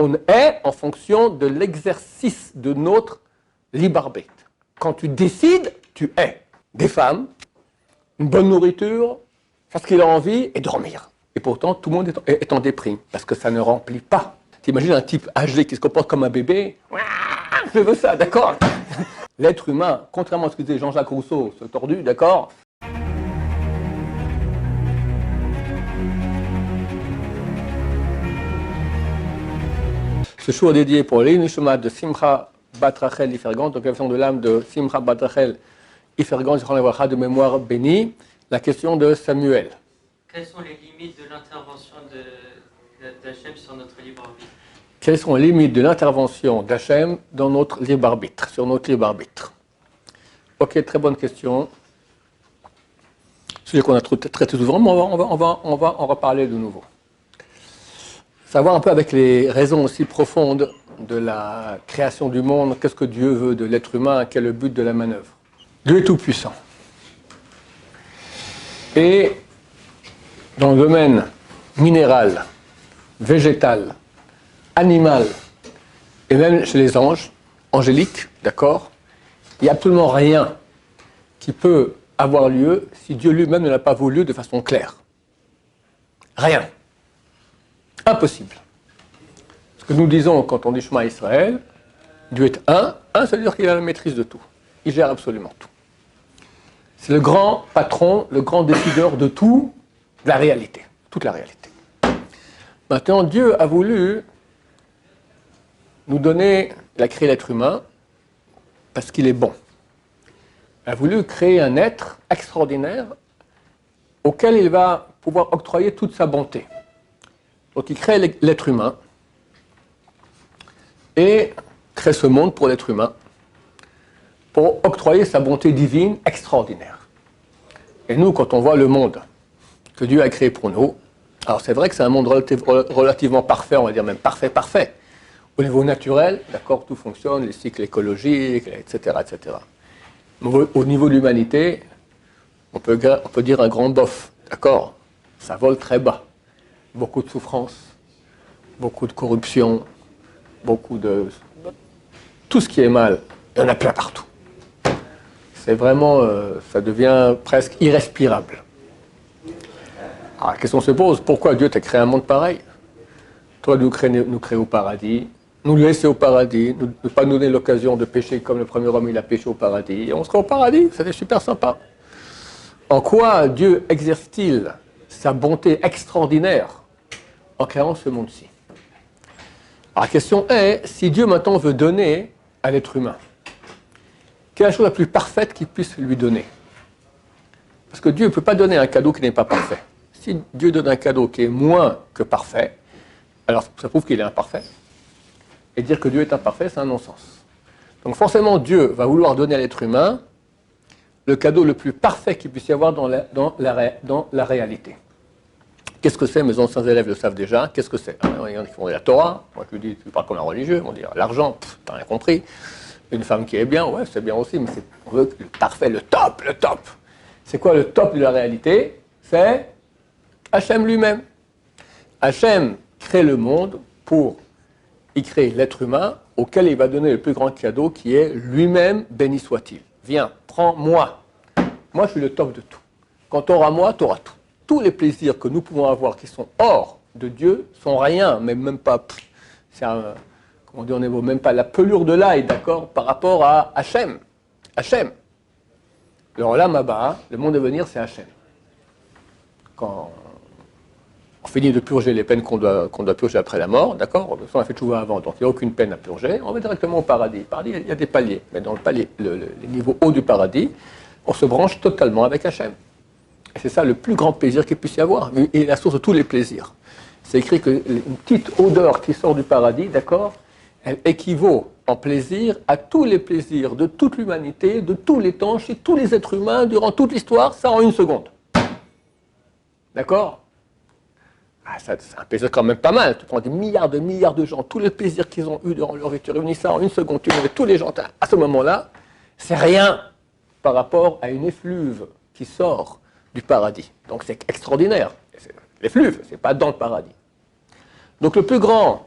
On est en fonction de l'exercice de notre libre arbitre. Quand tu décides, tu es. Des femmes, une bonne nourriture, faire ce qu'il a envie et dormir. Et pourtant, tout le monde est en déprime parce que ça ne remplit pas. T'imagines un type âgé qui se comporte comme un bébé? Je veux ça, d'accord? L'être humain, contrairement à ce que disait Jean-Jacques Rousseau, ce tordu, d'accord? Ce show est dédié pour l'Inishmat de Simcha Bat Rachel Ifergan, donc la version de l'âme de Simcha Bat Rachel Ifergan, de mémoire bénie, la question de Samuel. Quelles sont les limites de l'intervention d'Hachem sur notre libre arbitre? Quelles sont les limites de l'intervention d'Hachem dans notre libre arbitre, sur notre libre arbitre? Ok, très bonne question. Sujet qu'on a traité souvent, mais on va en reparler de nouveau. Savoir un peu avec les raisons aussi profondes de la création du monde, qu'est-ce que Dieu veut de l'être humain, quel est le but de la manœuvre. Dieu est tout-puissant. Et dans le domaine minéral, végétal, animal, et même chez les anges, angéliques, d'accord, il n'y a absolument rien qui peut avoir lieu si Dieu lui-même ne l'a pas voulu de façon claire. Rien. Impossible. Ce que nous disons quand on dit Shema Israël, Dieu est un, ça veut dire qu'il a la maîtrise de tout. Il gère absolument tout. C'est le grand patron, le grand décideur de tout, de la réalité, toute la réalité. Maintenant, Dieu a voulu nous donner, il a créé l'être humain parce qu'il est bon. Il a voulu créer un être extraordinaire auquel il va pouvoir octroyer toute sa bonté. Donc il crée l'être humain et crée ce monde pour l'être humain pour octroyer sa bonté divine extraordinaire. Et nous, quand on voit le monde que Dieu a créé pour nous, alors c'est vrai que c'est un monde relativement parfait, on va dire même parfait. Au niveau naturel, d'accord, tout fonctionne, les cycles écologiques, etc., etc. Mais au niveau de l'humanité, on peut dire un grand bof, d'accord, ça vole très bas. Beaucoup de souffrance, beaucoup de corruption, beaucoup de... Tout ce qui est mal, il y en a plein partout. C'est vraiment, ça devient presque irrespirable. Alors la question se pose, pourquoi Dieu t'a créé un monde pareil? Toi, nous créer au paradis, nous laisser au paradis, ne pas nous donner l'occasion de pécher comme le premier homme, il a péché au paradis, et on serait au paradis, c'était super sympa. En quoi Dieu exerce-t-il sa bonté extraordinaire en créant ce monde-ci? Alors la question est, si Dieu maintenant veut donner à l'être humain, quelle est la chose la plus parfaite qu'il puisse lui donner? Parce que Dieu ne peut pas donner un cadeau qui n'est pas parfait. Si Dieu donne un cadeau qui est moins que parfait, alors ça prouve qu'il est imparfait. Et dire que Dieu est imparfait, c'est un non-sens. Donc forcément, Dieu va vouloir donner à l'être humain le cadeau le plus parfait qu'il puisse y avoir dans la réalité. Qu'est-ce que c'est? Mes anciens élèves le savent déjà. Qu'est-ce que c'est? Il y en a qui font la Torah. Moi, je lui dis, tu parles comme un religieux. Ils vont dire l'argent, t'as rien compris. Une femme qui est bien, ouais, c'est bien aussi, mais on veut le parfait, le top. C'est quoi le top de la réalité? C'est Hachem lui-même. Hachem crée le monde pour y créer l'être humain auquel il va donner le plus grand cadeau qui est lui-même, béni soit-il. Viens, prends-moi. Moi, je suis le top de tout. Quand tu auras moi, tu auras tout. Tous les plaisirs que nous pouvons avoir qui sont hors de Dieu sont rien, mais même pas, comment dire, on n'est même pas la pelure de l'ail, d'accord, par rapport à Hachem. Hachem. Le Olam Haba, le monde à venir, c'est Hachem. Quand on finit de purger les peines qu'on doit purger après la mort, d'accord, on a fait tchouva avant, donc il n'y a aucune peine à purger, on va directement au paradis. Le paradis, il y a des paliers, mais dans le palier, les niveaux hauts du paradis, on se branche totalement avec Hachem. Et c'est ça le plus grand plaisir qu'il puisse y avoir, et la source de tous les plaisirs. C'est écrit qu'une petite odeur qui sort du paradis, d'accord, elle équivaut en plaisir à tous les plaisirs de toute l'humanité, de tous les temps, chez tous les êtres humains, durant toute l'histoire, ça en une seconde. D'accord? C'est un plaisir quand même pas mal. Tu prends des milliards de gens, tous les plaisirs qu'ils ont eus durant leur vie, tu réunis ça en une seconde, tu mets tous les gens, à ce moment-là, c'est rien par rapport à une effluve qui sort du paradis. Donc c'est extraordinaire. L'effluve, c'est pas dans le paradis. Donc le plus grand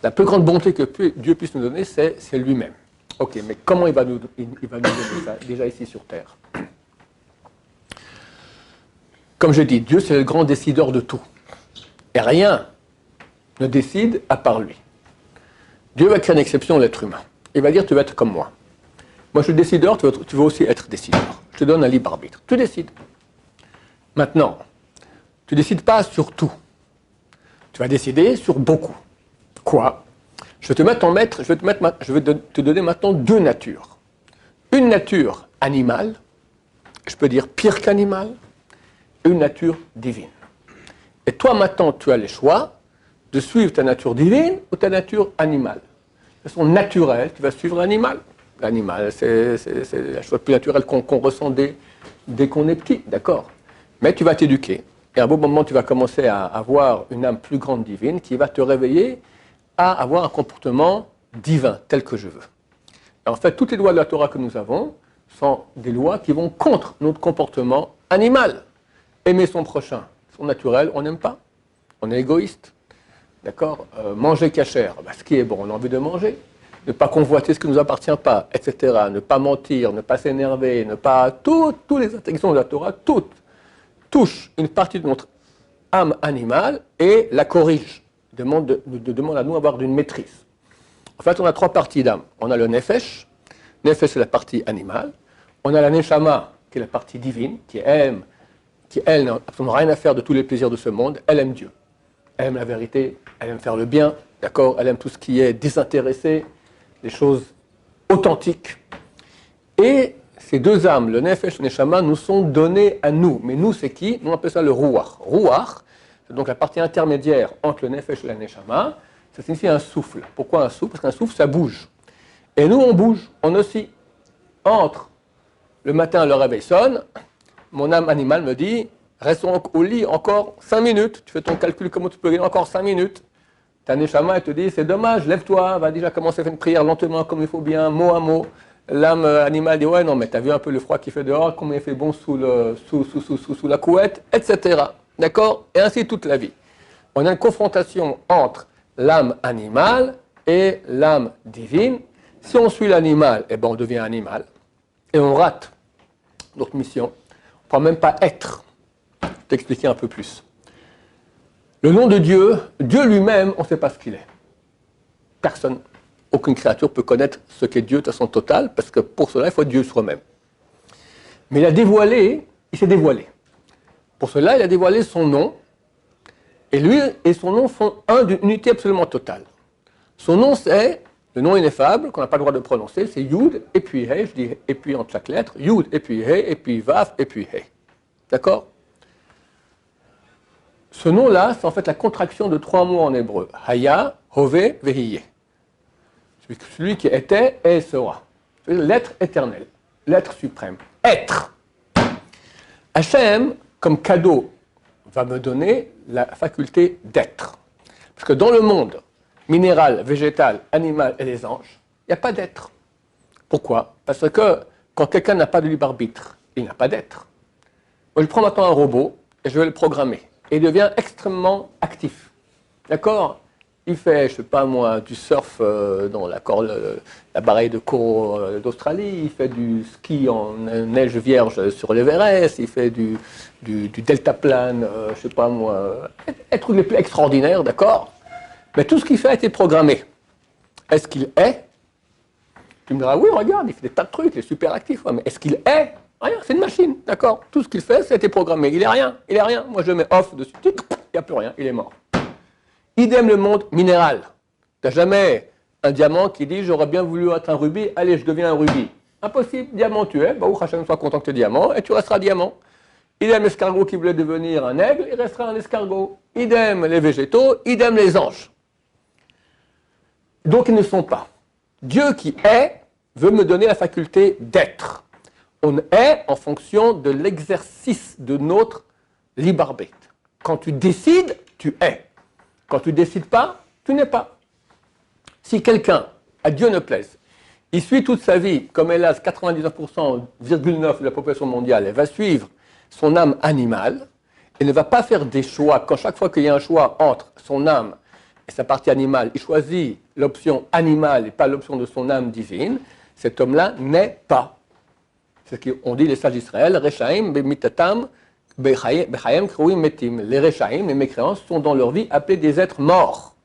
La plus grande bonté que Dieu puisse nous donner, c'est lui-même. Ok, mais comment il va nous donner ça, déjà ici sur Terre? Comme je dis, Dieu, c'est le grand décideur de tout. Et rien ne décide à part lui. Dieu va créer une exception, l'être humain. Il va dire, tu vas être comme moi. Moi, je suis décideur, tu vas aussi être décideur. Je te donne un libre arbitre. Tu décides. Maintenant, tu ne décides pas sur tout. Tu vas décider sur beaucoup. Quoi? Je vais te donner maintenant deux natures. Une nature animale, je peux dire pire qu'animal, et une nature divine. Et toi, maintenant, tu as le choix de suivre ta nature divine ou ta nature animale. De façon naturelle, tu vas suivre l'animal. L'animal, c'est la chose plus naturelle qu'on ressent dès qu'on est petit, d'accord? Mais tu vas t'éduquer. Et à un beau moment, tu vas commencer à avoir une âme plus grande divine qui va te réveiller à avoir un comportement divin, tel que je veux. Et en fait, toutes les lois de la Torah que nous avons sont des lois qui vont contre notre comportement animal. Aimer son prochain, son naturel, on n'aime pas. On est égoïste. D'accord? Manger cachère, ce qui est bon, on a envie de manger. Ne pas convoiter ce qui ne nous appartient pas, etc. Ne pas mentir, ne pas s'énerver, ne pas... Toutes les interdictions de la Torah, toutes touchent une partie de notre âme animale et la corrigent. Demande à nous d'avoir une maîtrise. En fait, on a trois parties d'âme. On a le nefesh. Nefesh, c'est la partie animale. On a la neshama, qui est la partie divine, qui elle, n'a absolument rien à faire de tous les plaisirs de ce monde. Elle aime Dieu. Elle aime la vérité. Elle aime faire le bien. D'accord? Elle aime tout ce qui est désintéressé, des choses authentiques. Et ces deux âmes, le nefesh et le neshama, nous sont donnés à nous. Mais nous, c'est qui? Nous, on appelle ça le ruach. Ruach, c'est donc la partie intermédiaire entre le nefesh et la neshama. Ça signifie un souffle. Pourquoi un souffle? Parce qu'un souffle, ça bouge. Et nous, on bouge, on oscille. Entre le matin, le réveil sonne, mon âme animale me dit, restons au lit encore 5 minutes. Tu fais ton calcul, comment tu peux gagner encore 5 minutes. Ta neshama, elle te dit, c'est dommage, lève-toi, va déjà commencer à faire une prière lentement, comme il faut bien, mot à mot. L'âme animale dit, ouais, non, mais t'as vu un peu le froid qu'il fait dehors, combien il fait bon sous la couette, etc. D'accord? Et ainsi toute la vie. On a une confrontation entre l'âme animale et l'âme divine. Si on suit l'animal, eh ben on devient animal. Et on rate notre mission. On ne peut même pas être. Je vais t'expliquer un peu plus. Le nom de Dieu, Dieu lui-même, on ne sait pas ce qu'il est. Personne, aucune créature peut connaître ce qu'est Dieu de façon totale, parce que pour cela, il faut être Dieu soi-même. Mais il s'est dévoilé. Pour cela, il a dévoilé son nom, et lui et son nom font d'une unité absolument totale. Son nom, c'est le nom ineffable, qu'on n'a pas le droit de prononcer, c'est Yud, et puis He, je dis et puis entre chaque lettre, Yud, et puis He, et puis Vav, et puis He. D'accord? Ce nom-là, c'est en fait la contraction de 3 mots en hébreu. Haya, Hove, Vehiye. Celui qui était et sera. L'être éternel, l'être suprême. Être. Hachem, comme cadeau, va me donner la faculté d'être. Parce que dans le monde minéral, végétal, animal et les anges, il n'y a pas d'être. Pourquoi? Parce que quand quelqu'un n'a pas de libre arbitre, il n'a pas d'être. Moi, je prends maintenant un robot et je vais le programmer. Et il devient extrêmement actif. D'accord? Il fait, je ne sais pas moi, du surf dans la baraye de coraux d'Australie, il fait du ski en neige vierge sur l'Everest, il fait du deltaplane, je ne sais pas moi, les trucs les plus extraordinaires, d'accord? Mais tout ce qu'il fait a été programmé. Est-ce qu'il est? Tu me diras, oui, regarde, il fait des tas de trucs, il est super actif. Ouais, mais est-ce qu'il est? Rien, c'est une machine, d'accord? Tout ce qu'il fait, ça a été programmé. Il est rien. Moi, je le mets off dessus, il n'y a plus rien, il est mort. Idem le monde minéral. Tu n'as jamais un diamant qui dit, j'aurais bien voulu être un rubis, allez, je deviens un rubis. Impossible, diamant tu es, ou Hachem soit content que tu es diamant, et tu resteras diamant. Idem l'escargot qui voulait devenir un aigle, il restera un escargot. Idem les végétaux, idem les anges. Donc ils ne sont pas. Dieu qui est veut me donner la faculté d'être. On est en fonction de l'exercice de notre libre arbitre. Quand tu décides, tu es. Quand tu ne décides pas, tu n'es pas. Si quelqu'un, à Dieu ne plaise, il suit toute sa vie, comme hélas 99,9% de la population mondiale, elle va suivre son âme animale, et ne va pas faire des choix, quand chaque fois qu'il y a un choix entre son âme et sa partie animale, il choisit l'option animale et pas l'option de son âme divine, cet homme-là n'est pas. C'est ce qu'on dit les sages d'Israël, Rechaim, Bemitatam, Bechayem, Krouim, Metim. Les Rechaim, les mécréants, sont dans leur vie appelés des êtres morts.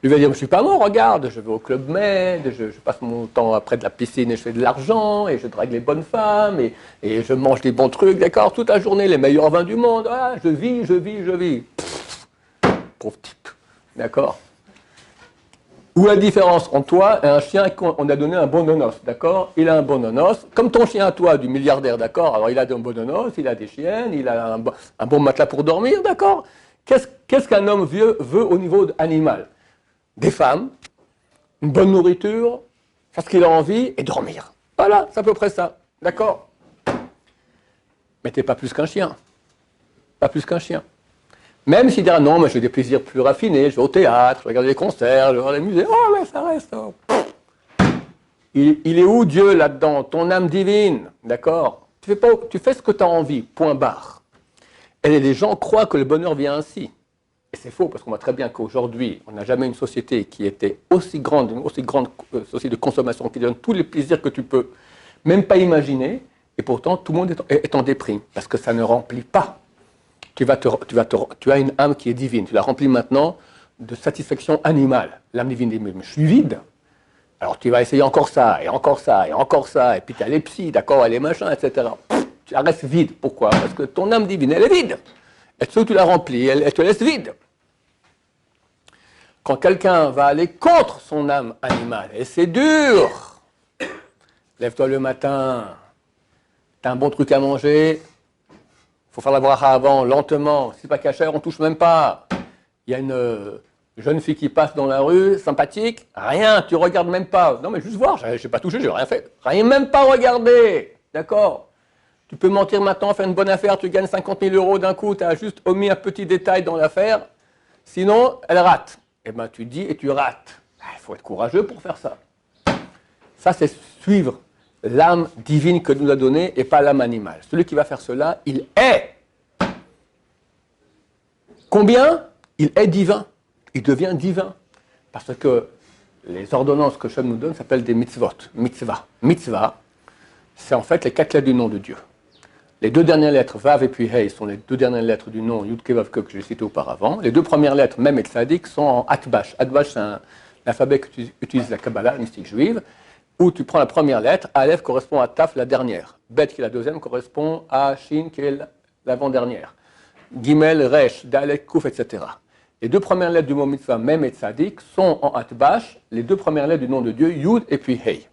Lui va dire, je ne suis pas mort, regarde, je vais au Club Med, je passe mon temps après de la piscine et je fais de l'argent, et je drague les bonnes femmes, et je mange des bons trucs, d'accord, toute la journée, les meilleurs vins du monde, ah, je vis. Pff, pauvre type, d'accord. Où la différence entre toi et un chien qu'on a donné un bon nonos, d'accord? Il a un bon nonos, comme ton chien à toi, du milliardaire, d'accord? Alors il a un bon nonos, il a des chiennes, il a un bon matelas pour dormir, d'accord? Qu'est-ce qu'un homme vieux veut au niveau animal? Des femmes, une bonne nourriture, faire ce qu'il a envie et dormir. Voilà, c'est à peu près ça. D'accord? Mais t'es pas plus qu'un chien. Pas plus qu'un chien. Même s'il dira non, mais j'ai des plaisirs plus raffinés, je vais au théâtre, je vais regarder les concerts, je vais voir les musées. Oh, mais ça reste. Oh. Il est où Dieu là-dedans? Ton âme divine. D'accord? Tu fais ce que tu as envie, point barre. Et les gens croient que le bonheur vient ainsi. Et c'est faux, parce qu'on voit très bien qu'aujourd'hui, on n'a jamais une société qui était aussi grande, une aussi grande société de consommation, qui donne tous les plaisirs que tu peux même pas imaginer, et pourtant tout le monde est en déprime, parce que ça ne remplit pas. Tu as une âme qui est divine, tu la remplis maintenant de satisfaction animale. L'âme divine dit, mais je suis vide. Alors tu vas essayer encore ça, et encore ça, et encore ça, et puis tu as les psys, d'accord, et les machins, etc. Tu restes vide. Pourquoi? Parce que ton âme divine, elle est vide. Et tu la remplis, elle te laisse vide. Quand quelqu'un va aller contre son âme animale, et c'est dur, lève-toi le matin, t'as un bon truc à manger, il faut faire la bracha avant, lentement, si c'est pas cachère, on touche même pas. Il y a une jeune fille qui passe dans la rue, sympathique, rien, tu regardes même pas. Non mais juste voir, j'ai pas touché, j'ai rien fait. Rien même pas regarder, d'accord? Tu peux mentir maintenant, faire une bonne affaire, tu gagnes 50 000 euros d'un coup, tu as juste omis un petit détail dans l'affaire, sinon elle rate. Eh bien tu dis et tu rates. Il faut être courageux pour faire ça. Ça c'est suivre l'âme divine que nous a donnée et pas l'âme animale. Celui qui va faire cela, il est. Combien? Il est divin. Il devient divin. Parce que les ordonnances que Shem nous donne s'appellent des mitzvot. Mitzvah. Mitzvah, c'est en fait les 4 lettres du nom de Dieu. Les 2 dernières lettres, Vav et puis Hey, sont les 2 dernières lettres du nom Yud Ke Vav Ke que j'ai cité auparavant. Les 2 premières lettres, Mem et Tzadik, sont en Atbash. Atbash, c'est un alphabet qu'utilise la Kabbalah, la mystique juive, où tu prends la première lettre, Aleph correspond à Taf, la dernière. Bet, qui est la deuxième, correspond à Shin, qui est l'avant-dernière. Gimel, Resh, Dalet, Kouf, etc. Les 2 premières lettres du mot mitzvah, Mem et Tzadik, sont en Atbash, les 2 premières lettres du nom de Dieu, Yud et puis Hey.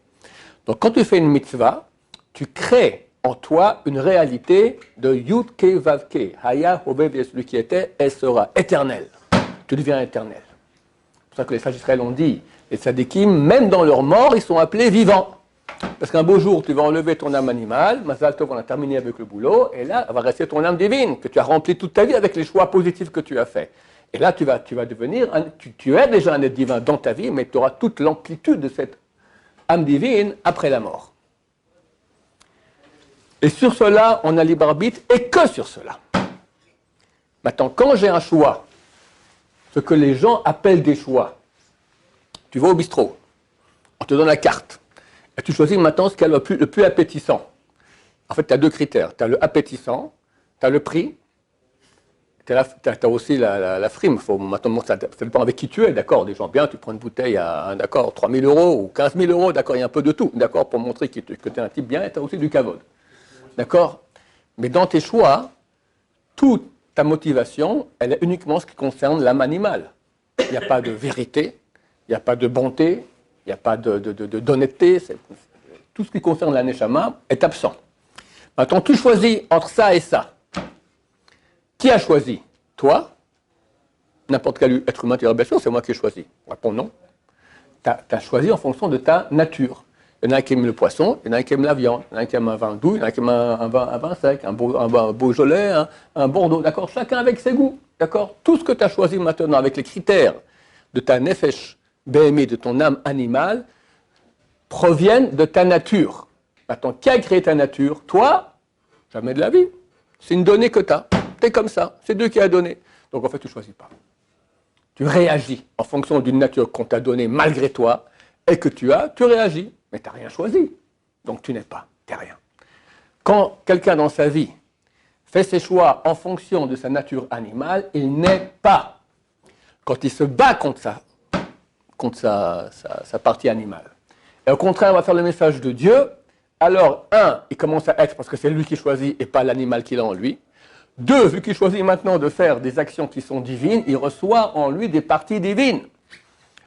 Donc quand tu fais une mitzvah, tu crées en toi une réalité de Yud Ke Vav Ke, Haya Hobev, celui qui était et sera éternel. Tu deviens éternel. C'est pour ça que les sages d'Israël ont dit, les tzadikim, même dans leur mort, ils sont appelés vivants. Parce qu'un beau jour, tu vas enlever ton âme animale, Mazal Tov, on a terminé avec le boulot, et là, va rester ton âme divine, que tu as rempli toute ta vie avec les choix positifs que tu as faits. Et là, tu vas devenir, tu es déjà un être divin dans ta vie, mais tu auras toute l'amplitude de cette âme divine après la mort. Et sur cela, on a libre arbitre, et que sur cela. Maintenant, quand j'ai un choix, ce que les gens appellent des choix, tu vas au bistrot, on te donne la carte, et tu choisis maintenant ce qui est le plus appétissant. En fait, tu as 2 critères. Tu as le appétissant, tu as le prix, tu as aussi la frime. Maintenant, ça dépend avec qui tu es, d'accord. Des gens bien, tu prends une bouteille à, d'accord, 3 000 euros ou 15 000 euros, d'accord, il y a un peu de tout, d'accord, pour montrer que tu es un type bien, et tu as aussi du kavod. D'accord? Mais dans tes choix, toute ta motivation, elle est uniquement ce qui concerne l'âme animale. Il n'y a pas de vérité, il n'y a pas de bonté, il n'y a pas d'honnêteté. Tout ce qui concerne la neshama est absent. Maintenant, tu choisis entre ça et ça. Qui a choisi? Toi? N'importe quel être humain, tu diras, bien sûr, c'est moi qui ai choisi. Réponds non. Tu as choisi en fonction de ta nature. Il y en a qui aiment le poisson, il y en a qui aiment la viande, il y en a qui aiment un vin doux, il y en a qui aiment un vin sec, un Beaujolais, un Bordeaux, d'accord? Chacun avec ses goûts, d'accord? Tout ce que tu as choisi maintenant avec les critères de ta nefesh BMI, de ton âme animale, proviennent de ta nature. Maintenant, qui a créé ta nature? Toi? Jamais de la vie. C'est une donnée que tu as. Tu es comme ça. C'est Dieu qui a donné. Donc en fait, tu ne choisis pas. Tu réagis en fonction d'une nature qu'on t'a donnée malgré toi et que tu réagis. Mais tu n'as rien choisi. Donc tu n'es pas, tu n'es rien. Quand quelqu'un dans sa vie fait ses choix en fonction de sa nature animale, il n'est pas. Quand il se bat contre sa partie animale. Et au contraire, il va faire le message de Dieu. Alors, il commence à être parce que c'est lui qui choisit et pas l'animal qu'il a en lui. 2, vu qu'il choisit maintenant de faire des actions qui sont divines, il reçoit en lui des parties divines.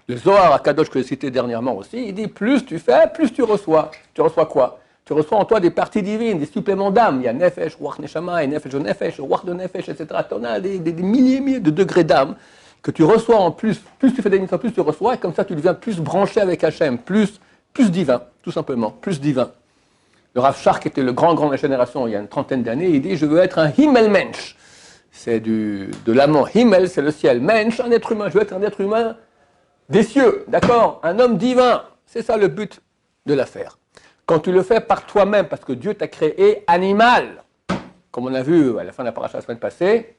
Le Zohar à Kadosh que j'ai cité dernièrement aussi, il dit plus tu fais, plus tu reçois. Tu reçois quoi? Tu reçois en toi des parties divines, des suppléments d'âme. Il y a Nefesh, Ruach Neshama, et Nefesh de Nefesh, Ruach de Nefesh, etc. Tu en as des milliers de degrés d'âme que tu reçois en plus. Plus tu fais des mitzvahs, plus tu reçois, et comme ça tu deviens plus branché avec Hachem, plus divin, tout simplement, plus divin. Le Rav Shach, qui était le grand de la génération il y a une trentaine d'années, il dit « Je veux être un Himmelmensch ». C'est de l'amant. Himmel, c'est le ciel. Mensch, un être humain. Je veux être un être humain des cieux, d'accord? Un homme divin. C'est ça le but de l'affaire. Quand tu le fais par toi-même, parce que Dieu t'a créé animal, comme on a vu à la fin de la paracha la semaine passée,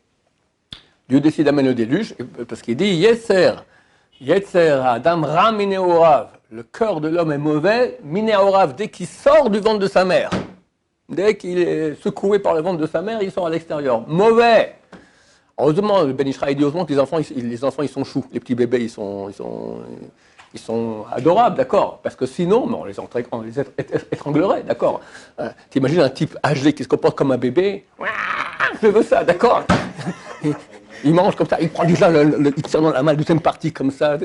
Dieu décide d'amener le déluge, parce qu'il dit « Yetzer Adam Ra Mineorav ». Le cœur de l'homme est mauvais, Mineorav, dès qu'il sort du ventre de sa mère. Dès qu'il est secoué par le ventre de sa mère, il sort à l'extérieur. Mauvais. Heureusement, le Ben Ishraï dit heureusement que les enfants ils sont choux. Les petits bébés, ils sont adorables, d'accord? Parce que sinon, on les étranglerait, d'accord? T'imagines un type âgé qui se comporte comme un bébé? Je veux ça, d'accord? Il mange comme ça, il prend déjà il tire dans la main la deuxième partie comme ça.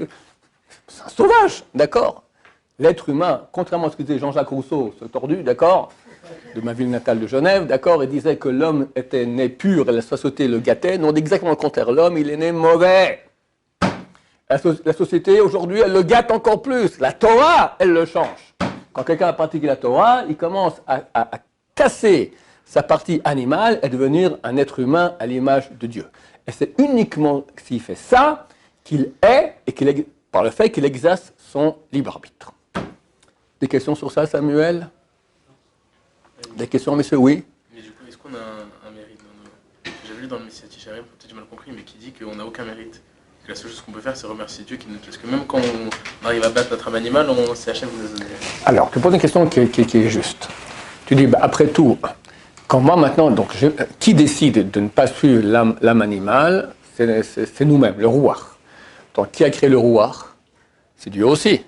C'est un sauvage, d'accord? L'être humain, contrairement à ce que disait Jean-Jacques Rousseau, ce tordu, d'accord, de ma ville natale de Genève, d'accord, il disait que l'homme était né pur et la société le gâtait. Non, exactement le contraire. L'homme, il est né mauvais. La société, aujourd'hui, elle le gâte encore plus. La Torah, elle le change. Quand quelqu'un a pratiqué la Torah, il commence à casser sa partie animale et devenir un être humain à l'image de Dieu. Et c'est uniquement s'il fait ça qu'il est, et par le fait qu'il exerce son libre arbitre. Des questions sur ça, Samuel? Des questions, monsieur? Oui. Mais du coup, est-ce qu'on a un mérite dans nos... J'avais lu dans le Messiah Tisharim, peut-être j'ai mal compris, mais qui dit qu'on n'a aucun mérite. Que la seule chose qu'on peut faire, c'est remercier Dieu. Parce que même quand on arrive à battre notre âme animale, c'est Hachem qui nous donne. Alors, tu poses une question qui est juste. Tu dis, après tout, quand moi maintenant, qui décide de ne pas suivre l'âme animale, c'est nous-mêmes, le rouar. Donc, qui a créé le rouar? C'est Dieu aussi.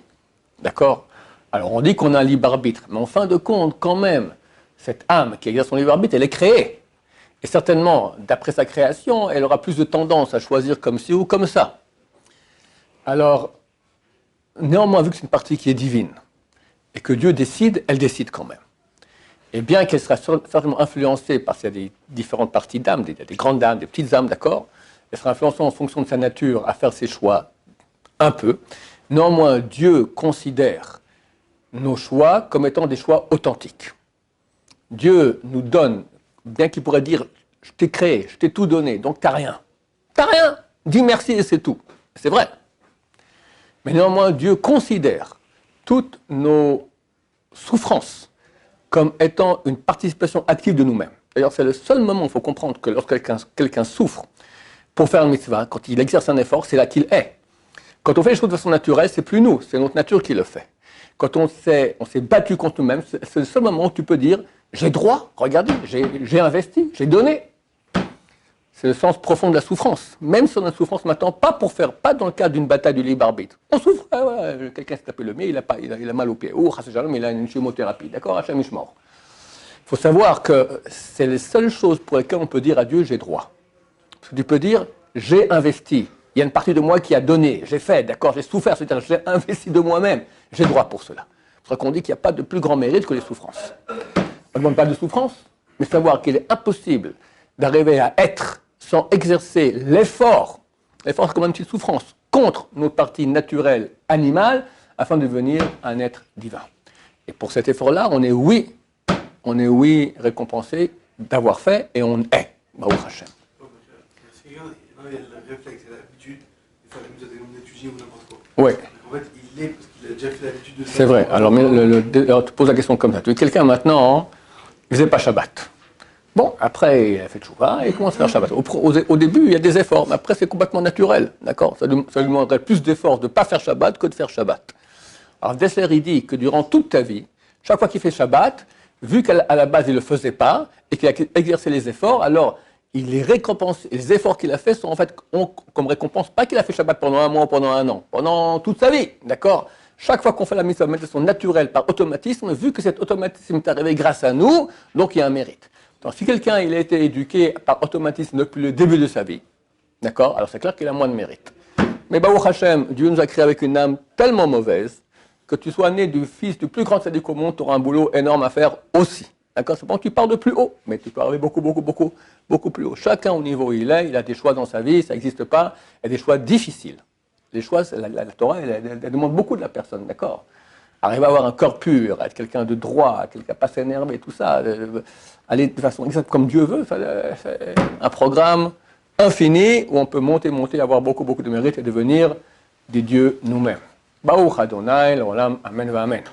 D'accord? Alors, on dit qu'on a un libre arbitre, mais en fin de compte, quand même, cette âme qui exerce son libre arbitre, elle est créée. Et certainement, d'après sa création, elle aura plus de tendance à choisir comme ci ou comme ça. Alors, néanmoins, vu que c'est une partie qui est divine, et que Dieu décide, elle décide quand même. Et bien qu'elle sera certainement influencée par ces différentes parties d'âme, des grandes âmes, des petites âmes, d'accord, elle sera influencée en fonction de sa nature à faire ses choix un peu. Néanmoins, Dieu considère nos choix comme étant des choix authentiques. Dieu nous donne, bien qu'il pourrait dire « je t'ai créé, je t'ai tout donné, donc t'as rien ». T'as rien, dis merci et c'est tout. C'est vrai. Mais néanmoins, Dieu considère toutes nos souffrances comme étant une participation active de nous-mêmes. D'ailleurs, c'est le seul moment où il faut comprendre que lorsque quelqu'un souffre pour faire un mitzvah, quand il exerce un effort, c'est là qu'il est. Quand on fait les choses de façon naturelle, c'est plus nous, c'est notre nature qui le fait. Quand on s'est battu contre nous-mêmes, c'est le seul moment où tu peux dire « j'ai droit, regardez, j'ai investi, j'ai donné ». C'est le sens profond de la souffrance. Même si on a une souffrance maintenant, pas dans le cadre d'une bataille du libre arbitre. On souffre, quelqu'un s'est tapé le pied, il a mal au pied. Ou il a une chimiothérapie, d'accord, Hachem est mort. Il faut savoir que c'est les seules choses pour lesquelles on peut dire à Dieu « j'ai droit ». Parce que tu peux dire « j'ai investi ». Il y a une partie de moi qui a donné, j'ai fait, d'accord, j'ai souffert, c'est-à-dire j'ai investi de moi-même, j'ai droit pour cela. C'est pour ça qu'on dit qu'il n'y a pas de plus grand mérite que les souffrances. On ne demande pas de souffrance, mais savoir qu'il est impossible d'arriver à être sans exercer l'effort, l'effort c'est comme une petite souffrance, contre notre partie naturelle animale, afin de devenir un être divin. Et pour cet effort-là, on est oui récompensé d'avoir fait, et on est. Baruch Hashem. Il y a le réflexe, il y a l'habitude de faire des étudier ou n'importe quoi. Oui. En fait, il l'est parce qu'il a déjà fait l'habitude de ça. C'est vrai. Alors, tu poses la question comme ça. Tu es quelqu'un maintenant, il ne faisait pas Shabbat. Bon, après, il a fait tchouva et il commence à faire Shabbat. Au début, il y a des efforts, mais après, c'est complètement naturel, d'accord? Ça lui demanderait plus d'efforts de ne pas faire Shabbat que de faire Shabbat. Alors, Dessler, il dit que durant toute ta vie, chaque fois qu'il fait Shabbat, vu qu'à la base, il ne le faisait pas et qu'il a exercé les efforts, alors, il les récompense. Et les efforts qu'il a faits sont en fait comme récompense, pas qu'il a fait Shabbat pendant un mois ou pendant un an, pendant toute sa vie, d'accord? Chaque fois qu'on fait la mitzvah de façon naturelle, par automatisme, vu que cet automatisme est arrivé grâce à nous, donc il y a un mérite. Donc, si quelqu'un il a été éduqué par automatisme depuis le début de sa vie, d'accord, alors c'est clair qu'il a moins de mérite. Mais Baruch Hashem, Dieu nous a créé avec une âme tellement mauvaise que tu sois né du fils du plus grand tzaddik au monde, tu auras un boulot énorme à faire aussi. D'accord, c'est bon, tu pars de plus haut, mais tu peux arriver beaucoup plus haut. Chacun au niveau où il est, il a des choix dans sa vie, ça n'existe pas, il y a des choix difficiles. Les choix, la Torah, elle demande beaucoup de la personne, d'accord? Arriver à avoir un corps pur, être quelqu'un de droit, quelqu'un pas s'énerver, tout ça, aller de façon exacte comme Dieu veut, c'est un programme infini où on peut monter, avoir beaucoup de mérite et devenir des dieux nous-mêmes. Baruch Adonai, l'olam, amen va amen.